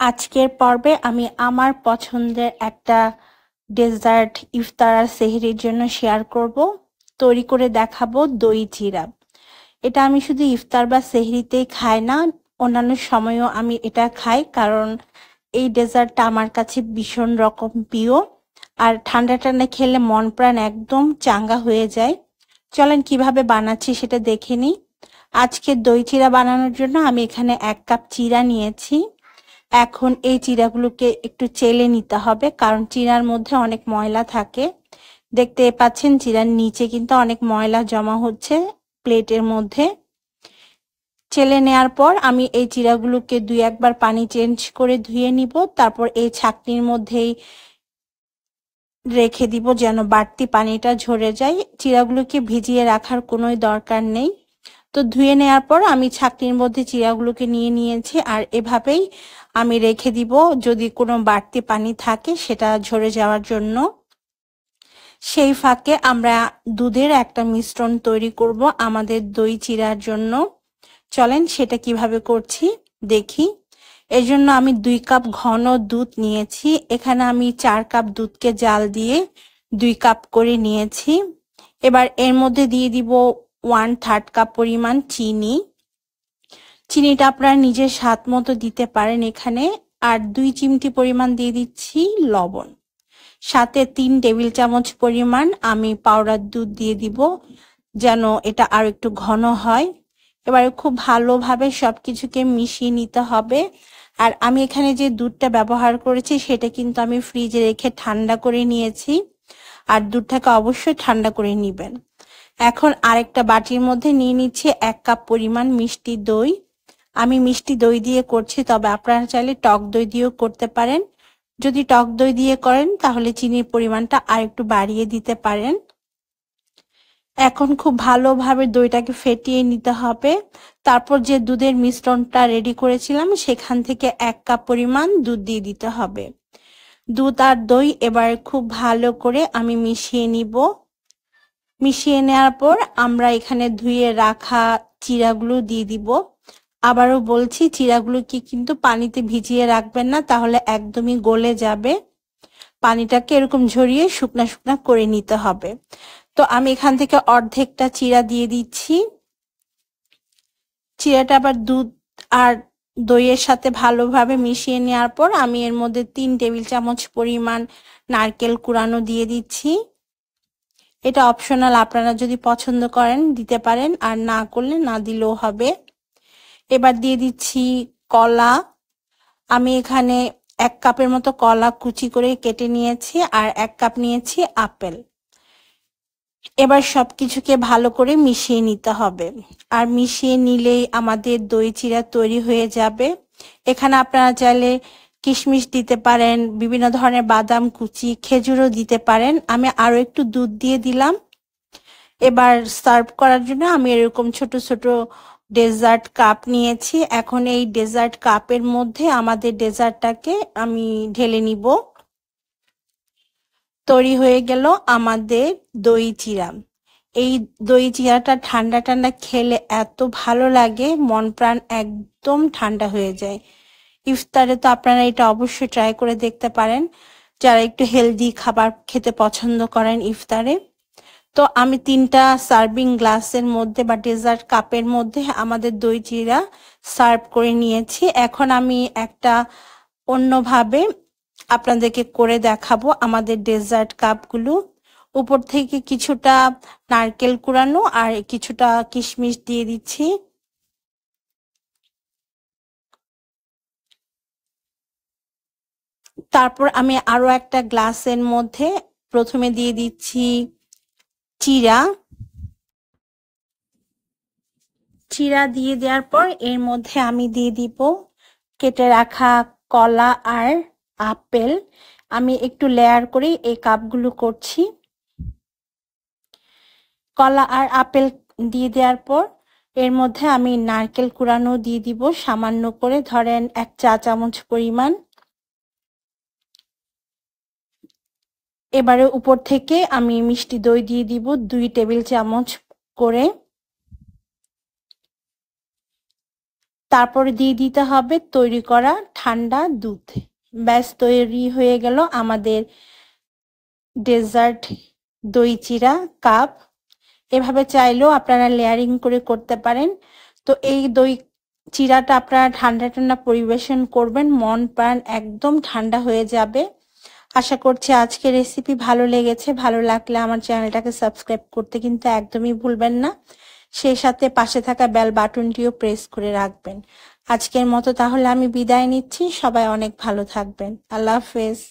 আজকের পর্বে আমি আমার পছন্দের একটা ডেজার্ট ইফতার আর সেহরির জন্য শেয়ার করব। তৈরি করে দেখাবো দই চিড়া। এটা আমি শুধু ইফতার বা সেহরিতেই খাই না, অন্যান্য সময়ও আমি এটা খাই, কারণ এই ডেজার্টটা আমার কাছে ভীষণ রকম প্রিয়। আর ঠান্ডা ঠান্ডা খেলে মন প্রাণ একদম চাঙ্গা হয়ে যায়। চলেন কিভাবে বানাচ্ছি সেটা দেখে নিই। আজকে দই চিড়া বানানোর জন্য আমি এখানে 1 কাপ চিড়া নিয়েছি। এখন এই চিড়াগুলোকে একটু চেলে নিতে হবে, কারণ চিড়ার মধ্যে অনেক ময়লা থাকে। দেখতে পাচ্ছেন চিড়ার নিচে কিন্তু অনেক ময়লা জমা হচ্ছে প্লেটের মধ্যে। চেলে নেওয়ার পর আমি এই চিড়াগুলোকে 2-1 বার পানি চেঞ্জ করে ধুয়ে নিব। তারপর এই ছাঁকনির মধ্যেই রেখে দিব যেন বাড়তি পানিটা ঝরে যায়। চিড়াগুলোকে ভিজিয়ে রাখার কোনোই দরকার নেই। তো ধুয়ে নেওয়ার পর আমি ছাঁকনির মধ্যে চিড়াগুলোকে নিয়ে নিয়েছি, আর এভাবেই আমি রেখে দিব যদি কোনো বাড়তি পানি থাকে সেটা ঝরে যাওয়ার জন্য। সেই ফাঁকে আমরা দুধের একটা মিশ্রণ তৈরি করব আমাদের দই চিড়ার জন্য। চলেন সেটা কিভাবে করছি দেখি। এর জন্য আমি 2 কাপ ঘন দুধ নিয়েছি। এখানে আমি 4 কাপ দুধকে জাল দিয়ে 2 কাপ করে নিয়েছি। এবার এর মধ্যে দিয়ে দিব 1/3 কাপ পরিমাণ চিনি। চিনিটা আপনারা নিজের স্বাদ মতো দিতে পারেন এখানে। আর 2 চিমটি পরিমাণ দিয়ে দিচ্ছি লবণ। সাথে 3 টেবিল চামচ পরিমাণ আমি পাউডার দুধ দিয়ে দিব, যেন এটা আর একটু ঘন হয়। এবারে খুব ভালোভাবে সবকিছুকে মিশিয়ে নিতে হবে। আর আমি এখানে যে দুধটা ব্যবহার করেছি সেটা কিন্তু আমি ফ্রিজে রেখে ঠান্ডা করে নিয়েছি। আর দুধটাকে অবশ্যই ঠান্ডা করে নেবেন। এখন আরেকটা বাটির মধ্যে নিয়ে নিচ্ছি 1 কাপ পরিমাণ মিষ্টি দই। আমি মিষ্টি দই দিয়ে করছি, তবে আপনারা চাইলে টক দই দিয়েও করতে পারেন। যদি টক দই দিয়ে করেন তাহলে চিনির পরিমাণটা আরেকটু বাড়িয়ে দিতে পারেন। এখন খুব ভালোভাবে দইটাকে ফেটিয়ে নিতে হবে। তারপর যে দুধের মিশ্রণটা রেডি করেছিলাম সেখান থেকে 1 কাপ পরিমাণ দুধ দিয়ে দিতে হবে। দুধ আর দই এবার খুব ভালো করে আমি মিশিয়ে নিব। মিশিয়ে নেওয়ার পর আমরা এখানে ধুয়ে রাখা চিড়াগুলো দিয়ে দিব। আবারও বলছি, চিড়াগুলোকে কিন্তু পানিতে ভিজিয়ে রাখবেন না, তাহলে একদমই গলে যাবে। পানিটাকে এরকম ঝরিয়ে শুকনা শুকনা করে নিতে হবে। তো আমি এখান থেকে অর্ধেকটা চিড়া দিয়ে দিচ্ছি। চিড়াটা আবার দুধ আর দইয়ের সাথে ভালোভাবে মিশিয়ে নেওয়ার পর আমি এর মধ্যে 3 টেবিল চামচ পরিমাণ নারকেল কুড়ানো দিয়ে দিচ্ছি। এটা অপশনাল, আপনারা যদি পছন্দ করেন দিতে পারেন, আর না করলে না দিলেও হবে। এবার দিয়ে দিচ্ছি কলা। আমি এখানে 1 কাপের মতো কলা কুচি করে কেটে নিয়েছি, আর 1 কাপ নিয়েছি আপেল। এবার সবকিছুকে ভালো করে মিশিয়ে নিতে হবে। আর মিশিয়ে নিলেই আমাদের দই চিড়া তৈরি হয়ে যাবে। এখানে আপনারা চাইলে কিশমিশ দিতে পারেন, বিভিন্ন ধরনের বাদাম কুচি, খেজুরও দিতে পারেন। আমি আরো একটু দুধ দিয়ে দিলাম। এবার সার্ভ করার জন্য আমি এরকম ছোট ছোট ডেজার্ট কাপ নিয়েছি। এখন এই ডেজার্ট কাপের মধ্যে আমাদের ডেজার্টটাকে আমি ঢেলে নিব। তৈরি হয়ে গেল আমাদের দই চিড়া। এই দই চিড়াটা ঠান্ডা ঠান্ডা খেলে এত ভালো লাগে, মন প্রাণ একদম ঠান্ডা হয়ে যায়। ইফতারে তো আপনারা এটা অবশ্যই ট্রাই করে দেখতে পারেন, যারা একটু হেলদি খাবার খেতে পছন্দ করেন ইফতারে। তো আমি 3টা সার্ভিং গ্লাসের মধ্যে বা ডেজার্ট কাপের মধ্যে আমাদের দই চিড়া সার্ভ করে নিয়েছি। এখন আমি একটা অন্যভাবে আপনাদেরকে করে দেখাবো আমাদের ডেজার্ট কাপগুলো। উপর থেকে কিছুটা নারকেল কুড়ানো আর কিছুটা কিশমিশ দিয়ে দিচ্ছি। তারপর আমি আরো একটা গ্লাসের মধ্যে প্রথমে দিয়ে দিচ্ছি চিড়া। চিড়া দিয়ে দেওয়ার পর এর মধ্যে আমি দিয়ে দিব কেটে রাখা কলা আর আপেল। আমি একটু লেয়ার করে এই কাপগুলো করছি। কলা আর আপেল দিয়ে দেওয়ার পর এর মধ্যে আমি নারকেল কুড়ানো দিয়ে দিব সামান্য করে, ধরেন 1 চা চামচ পরিমাণ। এবারে উপর থেকে আমি মিষ্টি দই দিয়ে দিব 2 টেবিল চামচ করে। তারপরে দিয়ে দিতে হবে তৈরি করা ঠান্ডা দুধ। ব্যাস তৈরি হয়ে গেল আমাদের ডেজার্ট দই চিড়া কাপ। এভাবে চাইলেও আপনারা লেয়ারিং করে করতে পারেন। তো এই দই চিড়াটা আপনারা ঠান্ডা ঠান্ডা পরিবেশন করবেন, মন প্রাণ একদম ঠান্ডা হয়ে যাবে। আশা করছি আজকের রেসিপি ভালো লেগেছে। ভালো লাগলে আমার চ্যানেলটাকে সাবস্ক্রাইব করতে কিন্তু একদমই ভুলবেন না। সেই সাথে পাশে থাকা বেল বাটনটিও প্রেস করে রাখবেন। আজকের মতো তাহলে আমি বিদায় নিচ্ছি। সবাই অনেক ভালো থাকবেন। আল্লাহ হাফেজ।